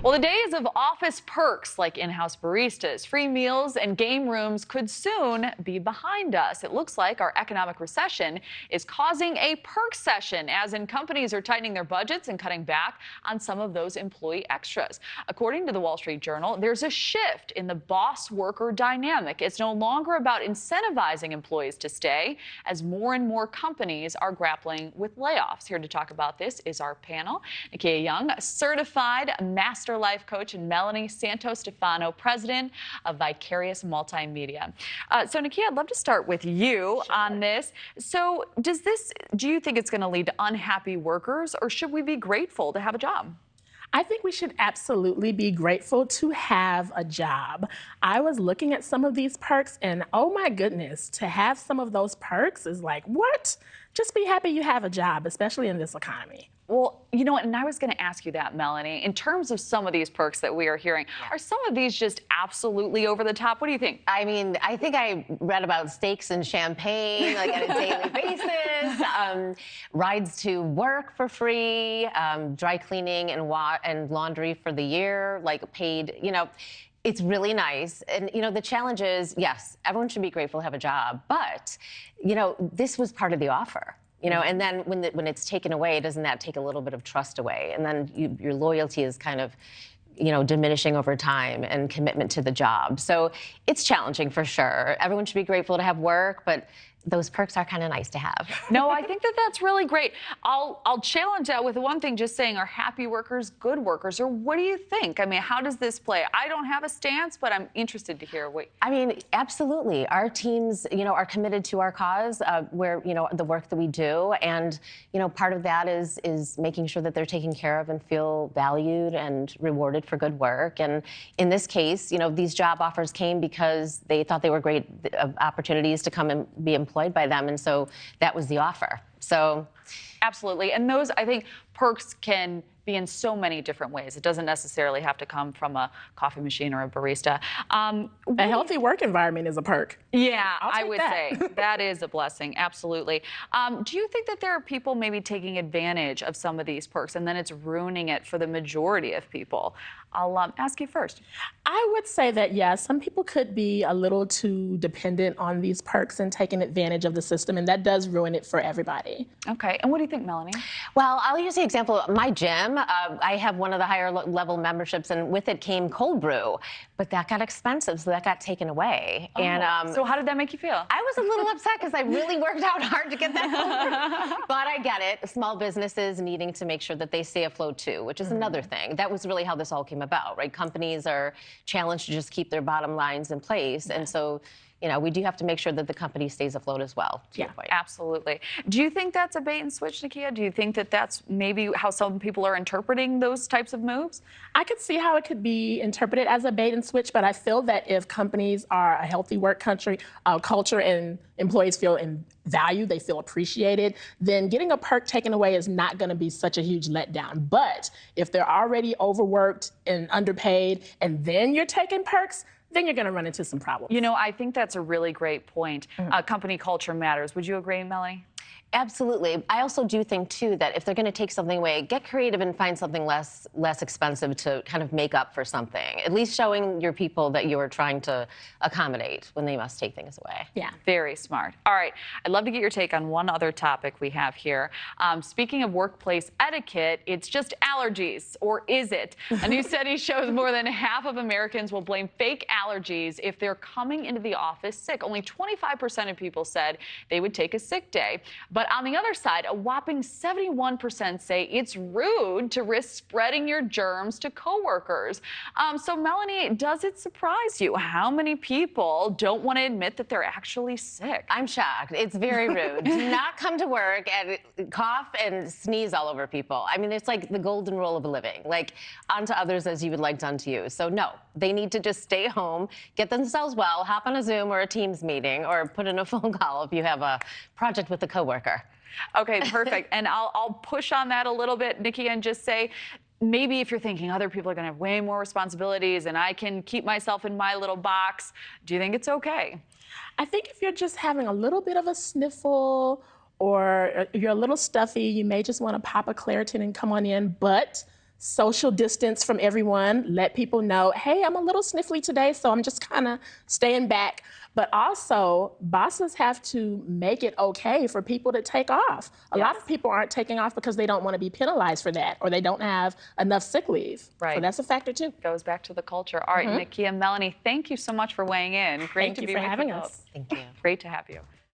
Well, the days of office perks like in-house baristas, free meals, and game rooms could soon be behind us. It looks like our economic recession is causing a perk session, as in companies are tightening their budgets and cutting back on some of those employee extras. According to the Wall Street Journal, there's a shift in the boss-worker dynamic. It's no longer about incentivizing employees to stay, as more and more companies are grappling with layoffs. Here to talk about this is our panel. Nikeya Young, certified master life coach, and Melanie Santo-Stefano, president of Vicarious Multimedia. So Nikeya, I'd love to start with you on this. So do you think it's going to lead to unhappy workers, or should we be grateful to have a job? I think we should absolutely be grateful to have a job. I was looking at some of these perks and oh my goodness, to have some of those perks is like, what? Just be happy you have a job, especially in this economy. Well, you know what, and I was going to ask you that, Melanie. In terms of some of these perks that we are hearing, are some of these just absolutely over the top? What do you think? I mean, I think I read about steaks and champagne, like on a daily basis, rides to work for free, dry cleaning and laundry for the year, like paid, you know. It's really nice. And, you know, the challenge is, yes, everyone should be grateful to have a job, but, you know, this was part of the offer. You know, and then when it's taken away, doesn't that take a little bit of trust away? And then your loyalty is kind of, you know, diminishing over time, and commitment to the job. So it's challenging for sure. Everyone should be grateful to have work, but those perks are kind of nice to have. No, I think that's really great. I'll challenge that with one thing, just saying, are happy workers good workers, or what do you think? I mean, how does this play? I don't have a stance, but I'm interested to hear what. I mean, absolutely. Our teams, you know, are committed to our cause, where, you know, the work that we do, and, you know, part of that is making sure that they're taken care of and feel valued and rewarded for good work. And in this case, you know, these job offers came because they thought they were great opportunities to come and be employed by them, and so that was the offer. So absolutely. And those, I think, perks can be in so many different ways. It doesn't necessarily have to come from a coffee machine or a barista. A healthy work environment is a perk. Yeah, I would say that is a blessing. Absolutely. Do you think that there are people maybe taking advantage of some of these perks, and then it's ruining it for the majority of people? I'll ask you first. I would say that, yes, some people could be a little too dependent on these perks and taking advantage of the system, and that does ruin it for everybody. Okay. And what do you think, Melanie? Well, I'll use the example of my gym. I have one of the higher level memberships, and with it came cold brew, but that got expensive, so that got taken away. Oh, and so how did that make you feel? I was a little upset because I really worked out hard to get that cold brew. But I get it. Small businesses needing to make sure that they stay afloat too, which is another thing. That was really how this all came about, right? Companies are challenged to just keep their bottom lines in place, and so, you know, we do have to make sure that the company stays afloat as well. Yeah, absolutely. Do you think that's a bait and switch, Nikeya? Do you think that that's maybe how some people are interpreting those types of moves? I could see how it could be interpreted as a bait and switch, but I feel that if companies are a healthy work culture and employees feel valued, they feel appreciated, then getting a perk taken away is not going to be such a huge letdown. But if they're already overworked and underpaid, and then you're taking perks, then you're going to run into some problems. You know, I think that's a really great point. Company culture matters. Would you agree, Melanie? Absolutely. I also do think, too, that if they're going to take something away, get creative and find something less expensive to kind of make up for something. At least showing your people that you are trying to accommodate when they must take things away. Yeah. Very smart. All right. I'd love to get your take on one other topic we have here. Speaking of workplace etiquette, it's just allergies, or is it? A new study shows more than half of Americans will blame fake allergies if they're coming into the office sick. Only 25% of people said they would take a sick day. But on the other side, a whopping 71% say it's rude to risk spreading your germs to coworkers. So Melanie, does it surprise you how many people don't want to admit that they're actually sick? I'm shocked. It's very rude. Do not come to work and cough and sneeze all over people. I mean, it's like the golden rule of living, like unto others as you would like done to you. So no, they need to just stay home, get themselves well, hop on a Zoom or a Teams meeting, or put in a phone call if you have a project with a coworker. Okay, perfect. And I'll push on that a little bit, Nikeya, and just say, maybe if you're thinking other people are going to have way more responsibilities and I can keep myself in my little box, do you think it's okay? I think if you're just having a little bit of a sniffle, or you're a little stuffy, you may just want to pop a Claritin and come on in, but social distance from everyone, let people know, hey, I'm a little sniffly today, so I'm just kind of staying back. But also, bosses have to make it okay for people to take off. A lot of people aren't taking off because they don't want to be penalized for that, or they don't have enough sick leave. Right. So that's a factor too. Goes back to the culture. All right, Nikeya, Melanie, thank you so much for weighing in. Great Thank to you be for with having you us. Thank you. Great to have you.